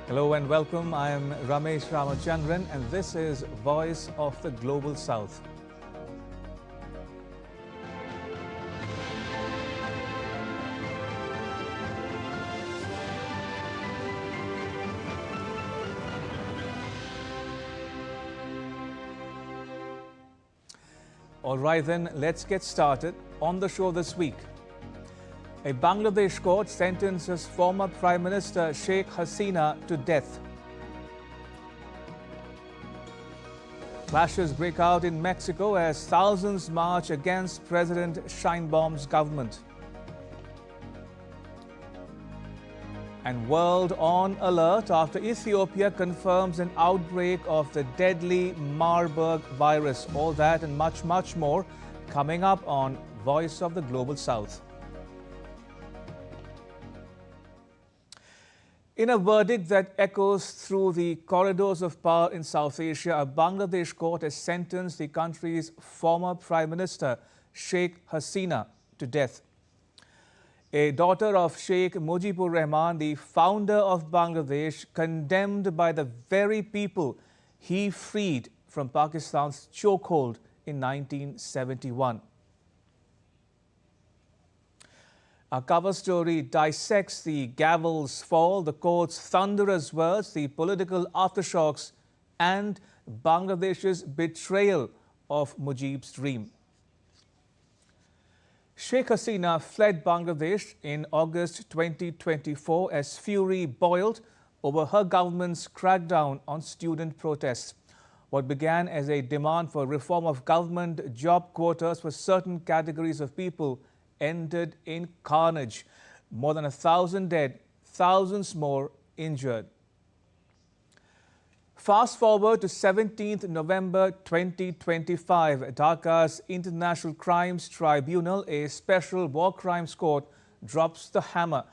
Hello and welcome. I am Ramesh Ramachandran and this is Voice of the Global South. All right then, let's get started. On the show this week, a Bangladesh court sentences former Prime Minister Sheikh Hasina to death. Clashes break out in Mexico as thousands march against President Sheinbaum's government. And world on alert after Ethiopia confirms an outbreak of the deadly Marburg virus. All that and much, much more coming up on Voice of the Global South. In a verdict that echoes through the corridors of power in South Asia, a Bangladesh court has sentenced the country's former Prime Minister, Sheikh Hasina, to death. A daughter of Sheikh Mujibur Rahman, the founder of Bangladesh, condemned by the very people he freed from Pakistan's chokehold in 1971. Our cover story dissects the gavel's fall, the court's thunderous words, the political aftershocks, and Bangladesh's betrayal of Mujib's dream. Sheikh Hasina fled Bangladesh in August 2024 as fury boiled over her government's crackdown on student protests. What began as a demand for reform of government job quotas for certain categories of people ended in carnage. More than 1,000 dead, thousands more injured. Fast forward to 17th November 2025, Dhaka's International Crimes Tribunal, a special war crimes court, drops the hammer.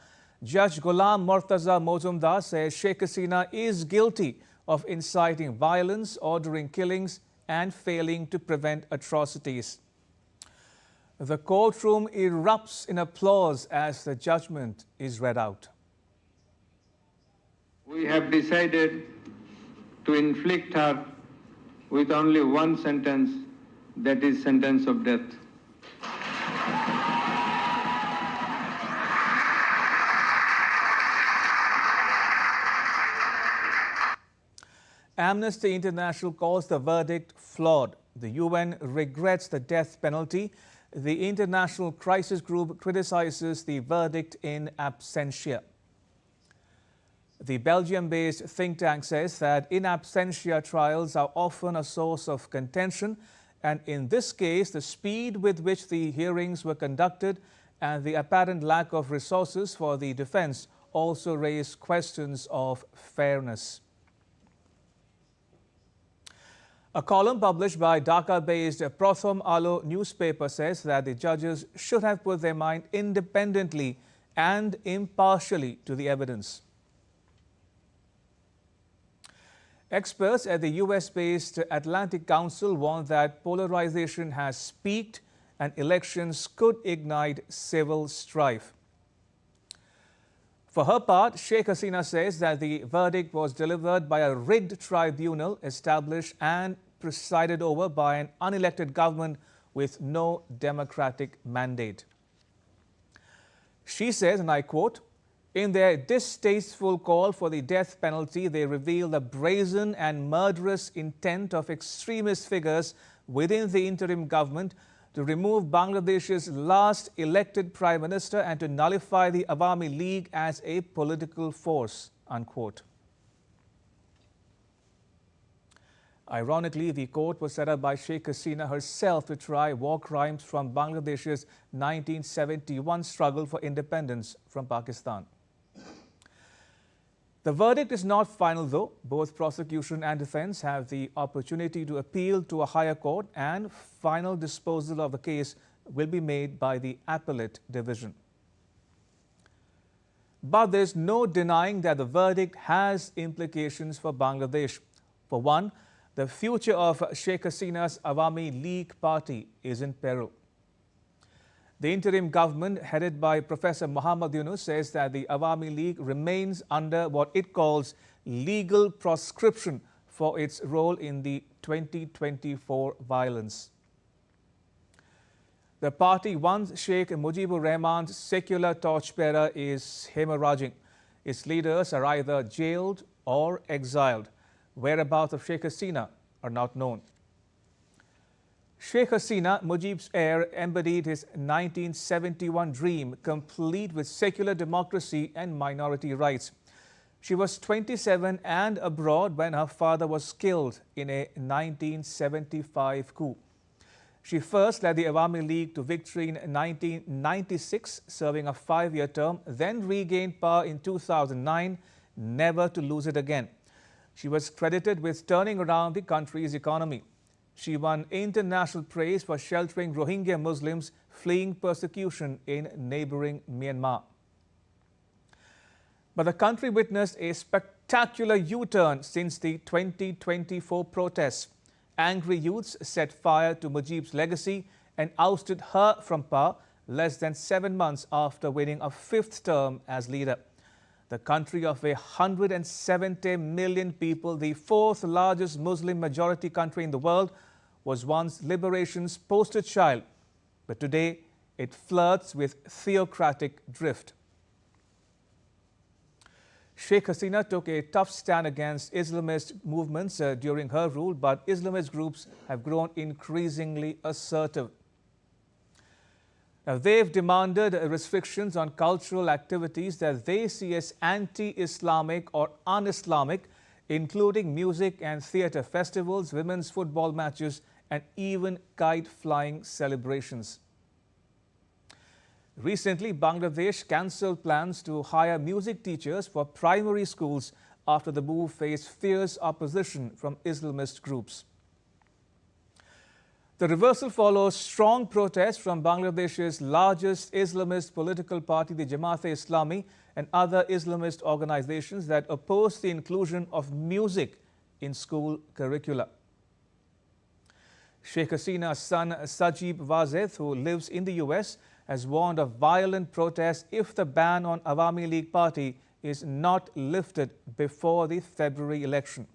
Judge Ghulam Murtaza Mozumdar says Sheikh Hasina is guilty of inciting violence, ordering killings, and failing to prevent atrocities. The courtroom erupts in applause as the judgment is read out. We have decided to inflict her with only one sentence, that is sentence of death. Amnesty International calls the verdict flawed. The UN regrets the death penalty. The International Crisis Group criticizes the verdict in absentia. The Belgium-based think tank says that in absentia trials are often a source of contention, and in this case, the speed with which the hearings were conducted and the apparent lack of resources for the defense also raise questions of fairness. A column published by Dhaka-based Pratham Alo newspaper says that the judges should have put their mind independently and impartially to the evidence. Experts at the US-based Atlantic Council warn that polarization has peaked and elections could ignite civil strife. For her part, Sheikh Hasina says that the verdict was delivered by a rigged tribunal established and presided over by an unelected government with no democratic mandate. She says, and I quote, "In their distasteful call for the death penalty, they reveal the brazen and murderous intent of extremist figures within the interim government to remove Bangladesh's last elected prime minister and to nullify the Awami League as a political force," unquote. Ironically, the court was set up by Sheikh Hasina herself to try war crimes from Bangladesh's 1971 struggle for independence from Pakistan. The verdict is not final, though. Both prosecution and defense have the opportunity to appeal to a higher court, and final disposal of the case will be made by the appellate division. But there's no denying that the verdict has implications for Bangladesh. For one, the future of Sheikh Hasina's Awami League party is in peril. The interim government, headed by Professor Muhammad Yunus, says that the Awami League remains under what it calls legal proscription for its role in the 2024 violence. The party, once Sheikh Mujibur Rahman's secular torchbearer, is hemorrhaging. Its leaders are either jailed or exiled. Whereabouts of Sheikh Hasina are not known. Sheikh Hasina, Mujib's heir, embodied his 1971 dream, complete with secular democracy and minority rights. She was 27 and abroad when her father was killed in a 1975 coup. She first led the Awami League to victory in 1996, serving a 5-year term, then regained power in 2009, never to lose it again. She was credited with turning around the country's economy. She won international praise for sheltering Rohingya Muslims fleeing persecution in neighboring Myanmar. But the country witnessed a spectacular U-turn since the 2024 protests. Angry youths set fire to Mujib's legacy and ousted her from power less than 7 months after winning a 5th term as leader. The country of 170 million people, the 4th largest Muslim majority country in the world, was once liberation's poster child, but today it flirts with theocratic drift. Sheikh Hasina took a tough stand against Islamist movements during her rule, but Islamist groups have grown increasingly assertive. Now, they've demanded restrictions on cultural activities that they see as anti-Islamic or un-Islamic, including music and theatre festivals, women's football matches, and even kite-flying celebrations. Recently, Bangladesh cancelled plans to hire music teachers for primary schools after the move faced fierce opposition from Islamist groups. The reversal follows strong protests from Bangladesh's largest Islamist political party, the Jamaat-e-Islami, and other Islamist organizations that oppose the inclusion of music in school curricula. Sheikh Hasina's son, Sajib Wazed, who lives in the US, has warned of violent protests if the ban on Awami League party is not lifted before the February election.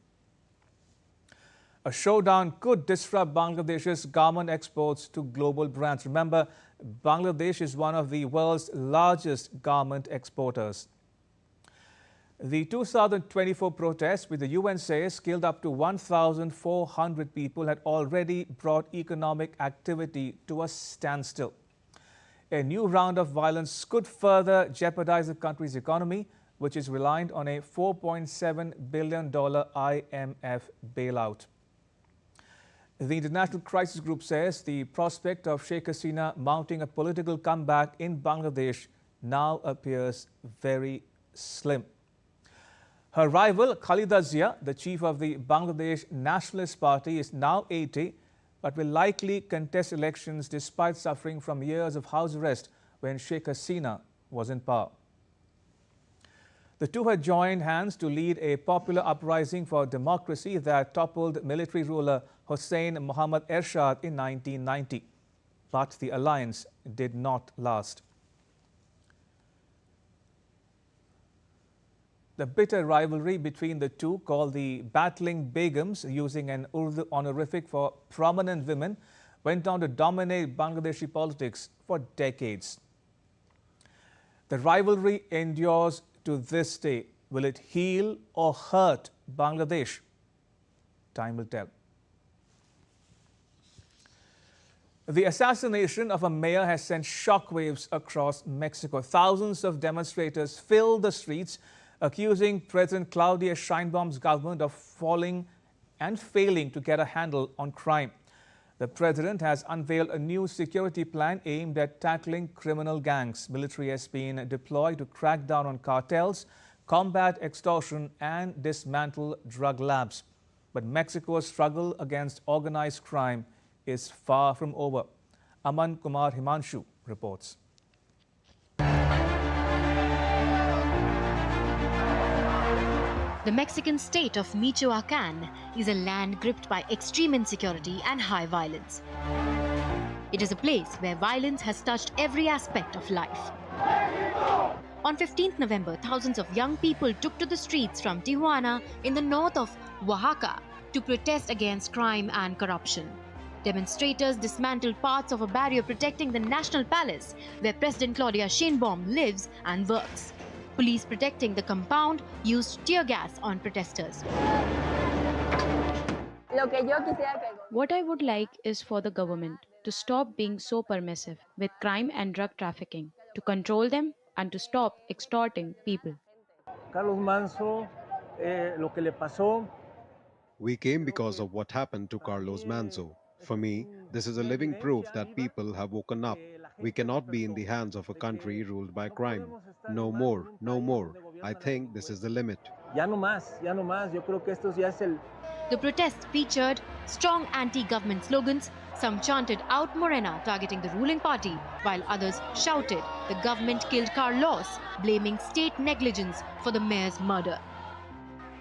A showdown could disrupt Bangladesh's garment exports to global brands. Remember, Bangladesh is one of the world's largest garment exporters. The 2024 protests, which the UN says killed up to 1,400 people, had already brought economic activity to a standstill. A new round of violence could further jeopardize the country's economy, which is reliant on a $4.7 billion IMF bailout. The International Crisis Group says the prospect of Sheikh Hasina mounting a political comeback in Bangladesh now appears very slim. Her rival, Khalida Zia, the chief of the Bangladesh Nationalist Party, is now 80, but will likely contest elections despite suffering from years of house arrest when Sheikh Hasina was in power. The two had joined hands to lead a popular uprising for democracy that toppled military ruler Hossein Mohammad Ershad in 1990. But the alliance did not last. The bitter rivalry between the two, called the Battling Begums, using an Urdu honorific for prominent women, went on to dominate Bangladeshi politics for decades. The rivalry endures to this day. Will it heal or hurt Bangladesh? Time will tell. The assassination of a mayor has sent shockwaves across Mexico. Thousands of demonstrators filled the streets, accusing President Claudia Sheinbaum's government of failing to get a handle on crime. The president has unveiled a new security plan aimed at tackling criminal gangs. Military has been deployed to crack down on cartels, combat extortion, and dismantle drug labs. But Mexico's struggle against organized crime is far from over. Aman Kumar Himanshu reports. The Mexican state of Michoacán is a land gripped by extreme insecurity and high violence. It is a place where violence has touched every aspect of life. On 15th November, thousands of young people took to the streets from Tijuana in the north of Oaxaca to protest against crime and corruption. Demonstrators dismantled parts of a barrier protecting the National Palace, where President Claudia Sheinbaum lives and works. Police protecting the compound used tear gas on protesters. What I would like is for the government to stop being so permissive with crime and drug trafficking, to control them and to stop extorting people. Carlos Manso, lo que le pasó. We came because of what happened to Carlos Manso. For me, this is a living proof that people have woken up. We cannot be in the hands of a country ruled by crime. No more, no more. I think this is the limit. Ya no más, ya no más. Yo creo que esto ya es el... The protests featured strong anti-government slogans. Some chanted "Out Morena," targeting the ruling party, while others shouted the government killed Carlos, blaming state negligence for the mayor's murder.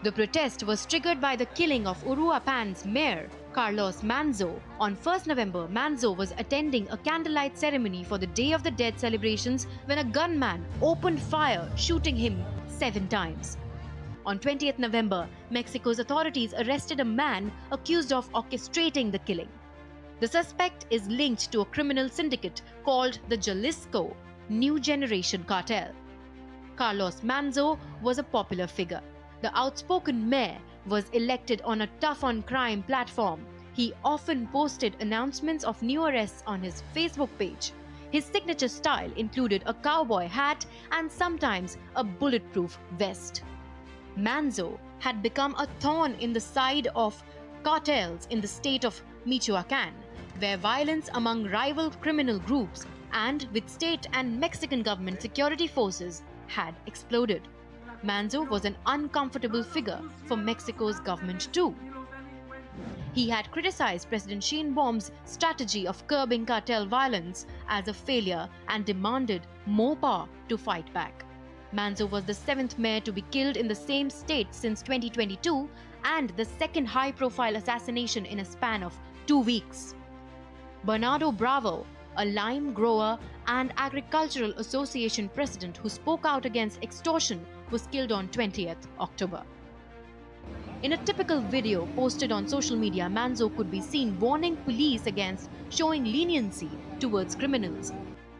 The protest was triggered by the killing of Uruapan's mayor, Carlos Manzo. On 1st November, Manzo was attending a candlelight ceremony for the Day of the Dead celebrations when a gunman opened fire, shooting him 7 times. On 20th November, Mexico's authorities arrested a man accused of orchestrating the killing. The suspect is linked to a criminal syndicate called the Jalisco New Generation Cartel. Carlos Manzo was a popular figure. The outspoken mayor was elected on a tough-on-crime platform. He often posted announcements of new arrests on his Facebook page. His signature style included a cowboy hat and sometimes a bulletproof vest. Manzo had become a thorn in the side of cartels in the state of Michoacán, where violence among rival criminal groups and with state and Mexican government security forces had exploded. Manzo was an uncomfortable figure for Mexico's government too. He had criticized President Sheinbaum's strategy of curbing cartel violence as a failure and demanded more power to fight back. Manzo was the 7th mayor to be killed in the same state since 2022 and the second high-profile assassination in a span of 2 weeks. Bernardo Bravo, a lime grower and agricultural association president who spoke out against extortion, was killed on 20th October. In a typical video posted on social media, Manzo could be seen warning police against showing leniency towards criminals.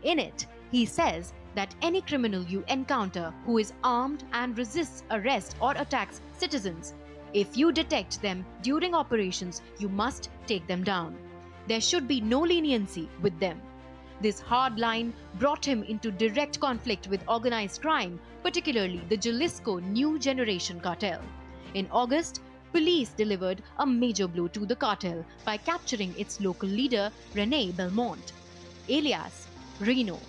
In it, he says that any criminal you encounter who is armed and resists arrest or attacks citizens, if you detect them during operations, you must take them down. There should be no leniency with them. This hard line brought him into direct conflict with organized crime, particularly the Jalisco New Generation Cartel. In August, police delivered a major blow to the cartel by capturing its local leader, Rene Belmont, alias Reno.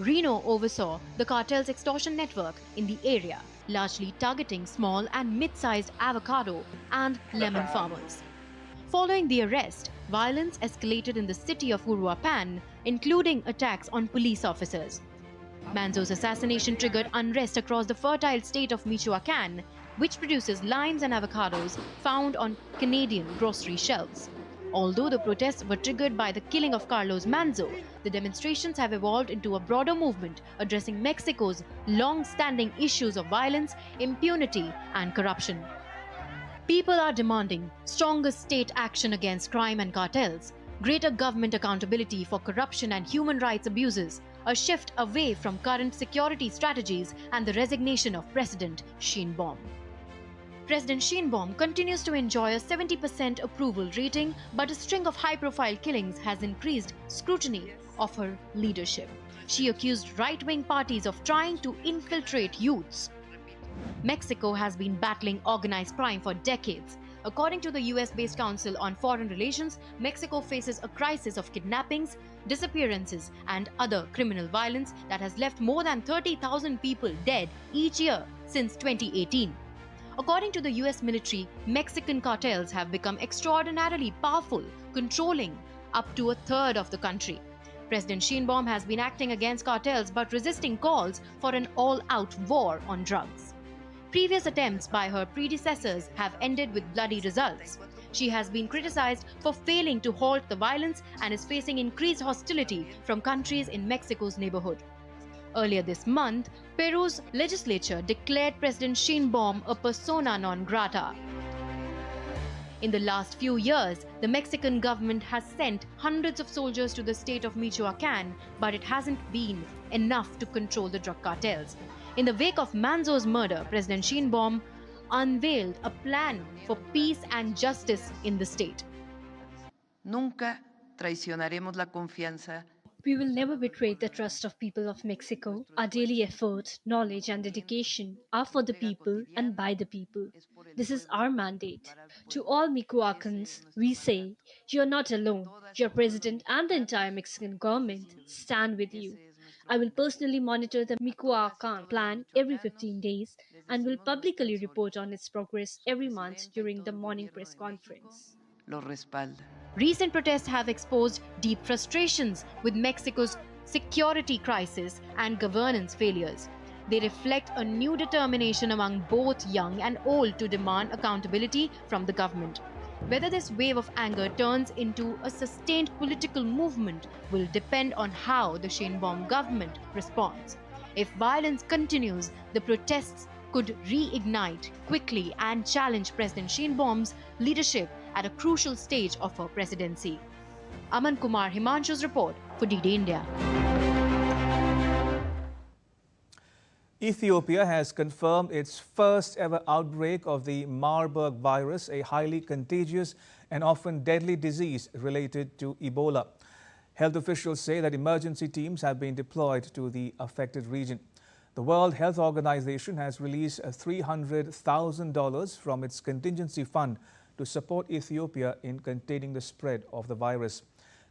Reno oversaw the cartel's extortion network in the area, largely targeting small and mid-sized avocado and lemon farmers. Following the arrest, violence escalated in the city of Uruapan, including attacks on police officers. Manzo's assassination triggered unrest across the fertile state of Michoacán, which produces limes and avocados found on Canadian grocery shelves. Although the protests were triggered by the killing of Carlos Manzo, the demonstrations have evolved into a broader movement addressing Mexico's long-standing issues of violence, impunity, and corruption. People are demanding stronger state action against crime and cartels, greater government accountability for corruption and human rights abuses, a shift away from current security strategies, and the resignation of President Sheinbaum. President Sheinbaum continues to enjoy a 70% approval rating, but a string of high-profile killings has increased scrutiny of her leadership. She accused right-wing parties of trying to infiltrate youths. Mexico has been battling organized crime for decades. According to the US-based Council on Foreign Relations, Mexico faces a crisis of kidnappings, disappearances, and other criminal violence that has left more than 30,000 people dead each year since 2018. According to the US military, Mexican cartels have become extraordinarily powerful, controlling up to a third of the country. President Sheinbaum has been acting against cartels but resisting calls for an all-out war on drugs. Previous attempts by her predecessors have ended with bloody results. She has been criticized for failing to halt the violence and is facing increased hostility from countries in Mexico's neighborhood. Earlier this month, Peru's legislature declared President Sheinbaum a persona non grata. In the last few years, the Mexican government has sent hundreds of soldiers to the state of Michoacán, but it hasn't been enough to control the drug cartels. In the wake of Manzo's murder, President Sheinbaum unveiled a plan for peace and justice in the state. Nunca traicionaremos la confianza. We will never betray the trust of people of Mexico. Our daily effort, knowledge and dedication are for the people and by the people. This is our mandate. To all Michoacans, we say, you are not alone. Your president and the entire Mexican government stand with you. I will personally monitor the Michoacán plan every 15 days and will publicly report on its progress every month during the morning press conference. Lo respalda. Recent protests have exposed deep frustrations with Mexico's security crisis and governance failures. They reflect a new determination among both young and old to demand accountability from the government. Whether this wave of anger turns into a sustained political movement will depend on how the Sheinbaum government responds. If violence continues, the protests could reignite quickly and challenge President Sheinbaum's leadership at a crucial stage of her presidency. Aman Kumar Himanshu's report for DD India. Ethiopia has confirmed its first ever outbreak of the Marburg virus, a highly contagious and often deadly disease related to Ebola. Health officials say that emergency teams have been deployed to the affected region. The World Health Organization has released $300,000 from its contingency fund to support Ethiopia in containing the spread of the virus.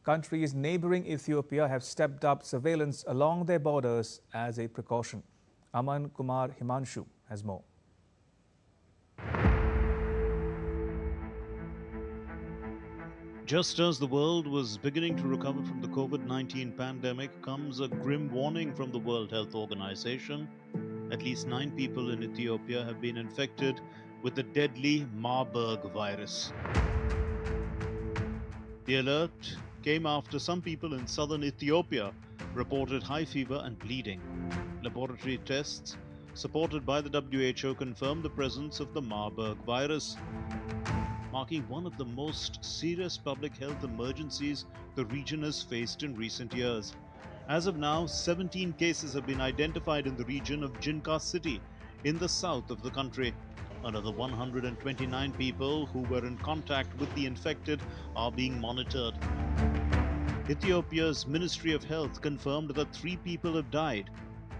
Countries neighboring Ethiopia have stepped up surveillance along their borders as a precaution. Aman Kumar Himanshu has more. Just as the world was beginning to recover from the COVID-19 pandemic, comes a grim warning from the World Health Organization. At least 9 people in Ethiopia have been infected with the deadly Marburg virus. The alert came after some people in southern Ethiopia reported high fever and bleeding. Laboratory tests supported by the WHO confirmed the presence of the Marburg virus, marking one of the most serious public health emergencies the region has faced in recent years. As of now, 17 cases have been identified in the region of Jinka city in the south of the country. Another 129 people who were in contact with the infected are being monitored. Ethiopia's Ministry of Health confirmed that 3 people have died.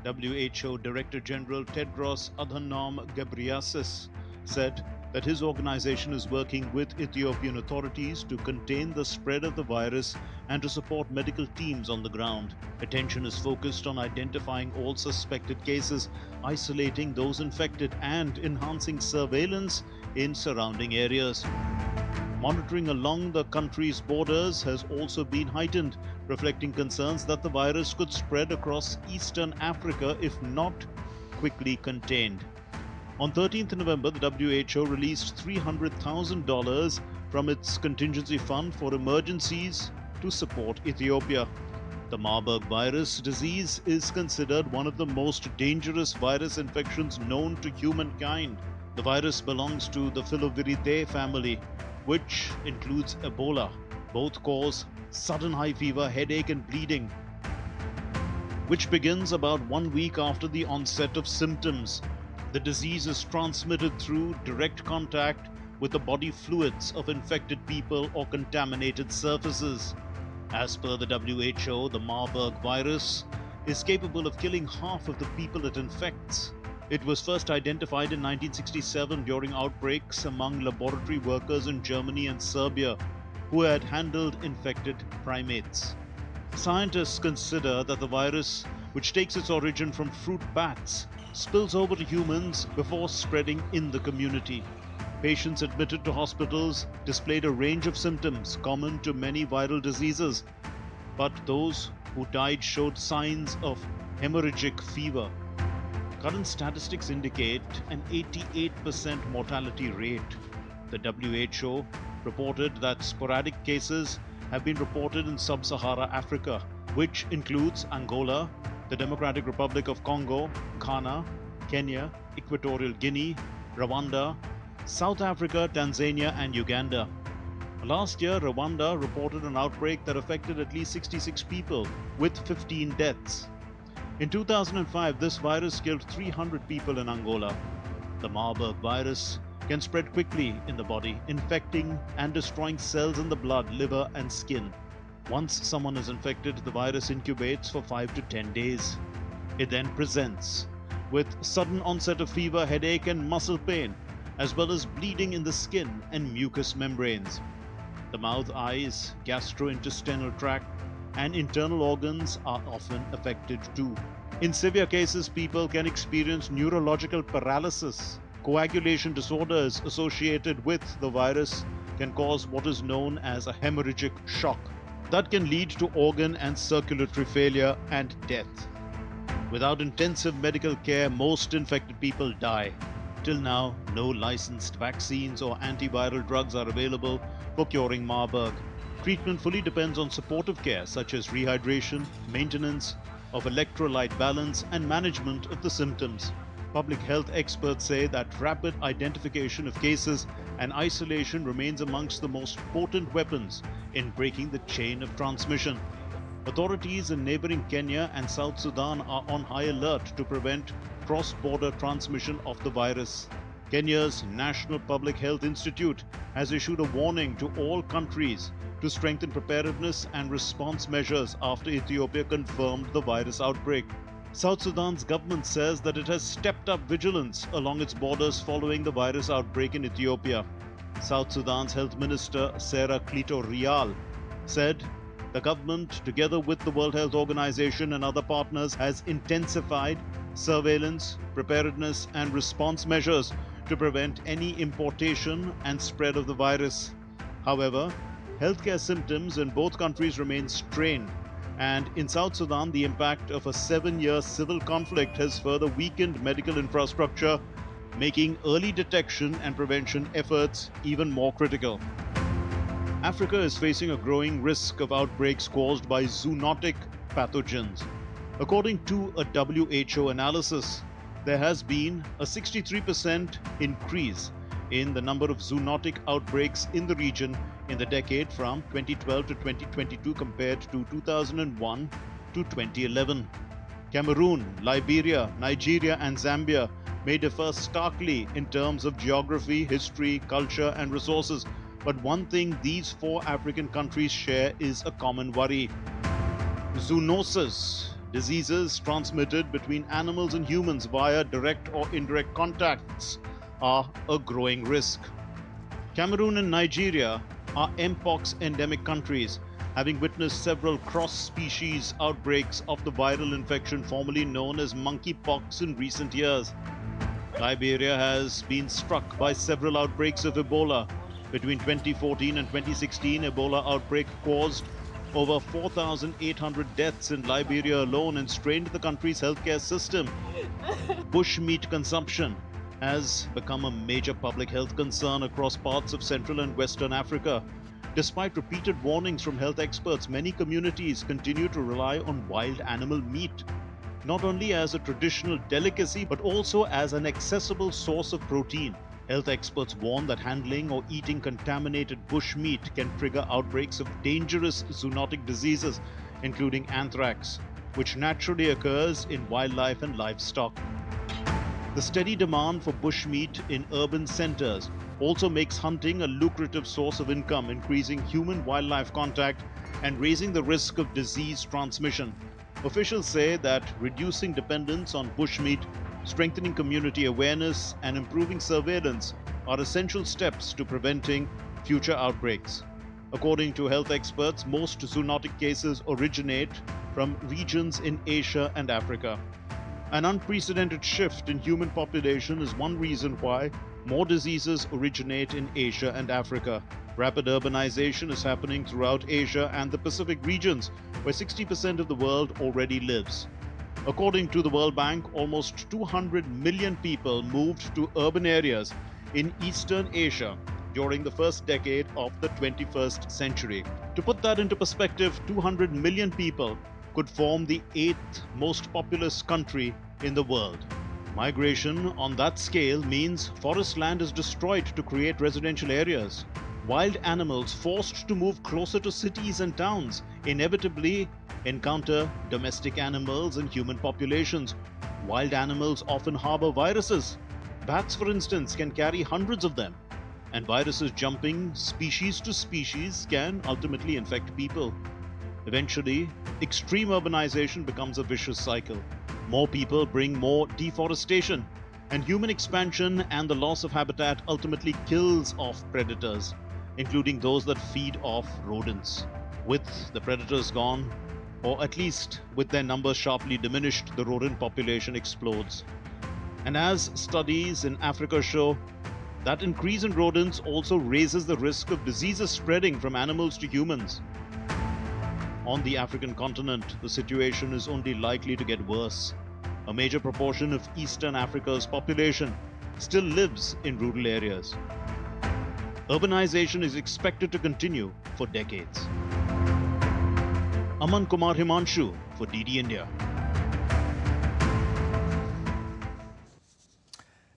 WHO Director General Tedros Adhanom Ghebreyesus said that his organization is working with Ethiopian authorities to contain the spread of the virus and to support medical teams on the ground. Attention is focused on identifying all suspected cases, isolating those infected, and enhancing surveillance in surrounding areas. Monitoring along the country's borders has also been heightened, reflecting concerns that the virus could spread across eastern Africa if not quickly contained. On 13th November, the WHO released $300,000 from its contingency fund for emergencies to support Ethiopia. The Marburg virus disease is considered one of the most dangerous virus infections known to humankind. The virus belongs to the Filoviridae family, which includes Ebola. Both cause sudden high fever, headache and bleeding, which begins about 1 week after the onset of symptoms. The disease is transmitted through direct contact with the body fluids of infected people or contaminated surfaces. As per the WHO, the Marburg virus is capable of killing half of the people it infects. It was first identified in 1967 during outbreaks among laboratory workers in Germany and Serbia who had handled infected primates. Scientists consider that the virus, which takes its origin from fruit bats, spills over to humans before spreading in the community. Patients admitted to hospitals displayed a range of symptoms common to many viral diseases, but those who died showed signs of hemorrhagic fever. Current statistics indicate an 88% mortality rate. The WHO reported that sporadic cases have been reported in sub-Sahara Africa, which includes Angola, the Democratic Republic of Congo, Ghana, Kenya, Equatorial Guinea, Rwanda, South Africa, Tanzania, and Uganda. Last year, Rwanda reported an outbreak that affected at least 66 people, with 15 deaths. In 2005, this virus killed 300 people in Angola. The Marburg virus can spread quickly in the body, infecting and destroying cells in the blood, liver, and skin. Once someone is infected, the virus incubates for 5 to 10 days. It then presents with sudden onset of fever, headache, and muscle pain, as well as bleeding in the skin and mucous membranes. The mouth, eyes, gastrointestinal tract, and internal organs are often affected too. In severe cases, people can experience neurological paralysis. Coagulation disorders associated with the virus can cause what is known as a hemorrhagic shock that can lead to organ and circulatory failure and death. Without intensive medical care, most infected people die. Till now, no licensed vaccines or antiviral drugs are available for curing Marburg. Treatment fully depends on supportive care such as rehydration, maintenance of electrolyte balance, and management of the symptoms. Public health experts say that rapid identification of cases and isolation remains amongst the most potent weapons in breaking the chain of transmission. Authorities in neighboring Kenya and South Sudan are on high alert to prevent cross-border transmission of the virus. Kenya's National Public Health Institute has issued a warning to all countries to strengthen preparedness and response measures after Ethiopia confirmed the virus outbreak. South Sudan's government says that it has stepped up vigilance along its borders following the virus outbreak in Ethiopia. South Sudan's Health Minister Sarah Clito Rial said the government, together with the World Health Organization and other partners, has intensified surveillance, preparedness, and response measures to prevent any importation and spread of the virus. However, healthcare symptoms in both countries remain strained, and in South Sudan, the impact of a 7-year civil conflict has further weakened medical infrastructure, making early detection and prevention efforts even more critical. Africa is facing a growing risk of outbreaks caused by zoonotic pathogens. According to a WHO analysis, there has been a 63% increase in the number of zoonotic outbreaks in the region in the decade from 2012 to 2022 compared to 2001 to 2011. Cameroon, Liberia, Nigeria, and Zambia may differ starkly in terms of geography, history, culture, and resources, but one thing these 4 African countries share is a common worry: zoonosis, diseases transmitted between animals and humans via direct or indirect contacts, are a growing risk. Cameroon and Nigeria are Mpox endemic countries, having witnessed several cross-species outbreaks of the viral infection formerly known as monkeypox in recent years. Liberia has been struck by several outbreaks of Ebola. Between 2014 and 2016, Ebola outbreak caused over 4,800 deaths in Liberia alone and strained the country's healthcare system. Bushmeat consumption has become a major public health concern across parts of Central and Western Africa. Despite repeated warnings from health experts, many communities continue to rely on wild animal meat, not only as a traditional delicacy but also as an accessible source of protein. Health experts warn that handling or eating contaminated bush meat can trigger outbreaks of dangerous zoonotic diseases, including anthrax, which naturally occurs in wildlife and livestock. The steady demand for bushmeat in urban centers also makes hunting a lucrative source of income, increasing human-wildlife contact and raising the risk of disease transmission. Officials say that reducing dependence on bushmeat, strengthening community awareness, and improving surveillance are essential steps to preventing future outbreaks. According to health experts, most zoonotic cases originate from regions in Asia and Africa. An unprecedented shift in human population is one reason why more diseases originate in Asia and Africa. Rapid urbanization is happening throughout Asia and the Pacific regions, where 60% of the world already lives. According to the World Bank, almost 200 million people moved to urban areas in Eastern Asia during the first decade of the 21st century. To put that into perspective, 200 million people could form the 8th most populous country in the world. Migration on that scale means forest land is destroyed to create residential areas. Wild animals forced to move closer to cities and towns inevitably encounter domestic animals and human populations. Wild animals often harbor viruses. Bats, for instance, can carry hundreds of them. And viruses jumping species to species can ultimately infect people. Eventually, extreme urbanization becomes a vicious cycle. More people bring more deforestation, and human expansion and the loss of habitat ultimately kills off predators, including those that feed off rodents. With the predators gone, or at least with their numbers sharply diminished, the rodent population explodes. And as studies in Africa show, that increase in rodents also raises the risk of diseases spreading from animals to humans. On the African continent, the situation is only likely to get worse. A major proportion of Eastern Africa's population still lives in rural areas. Urbanization is expected to continue for decades. Aman Kumar Himanshu for DD India.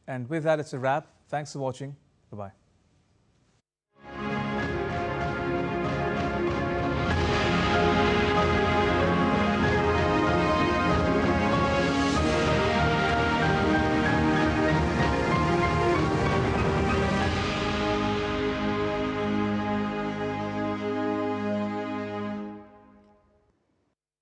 And with that, it's a wrap. Thanks for watching. Bye-bye.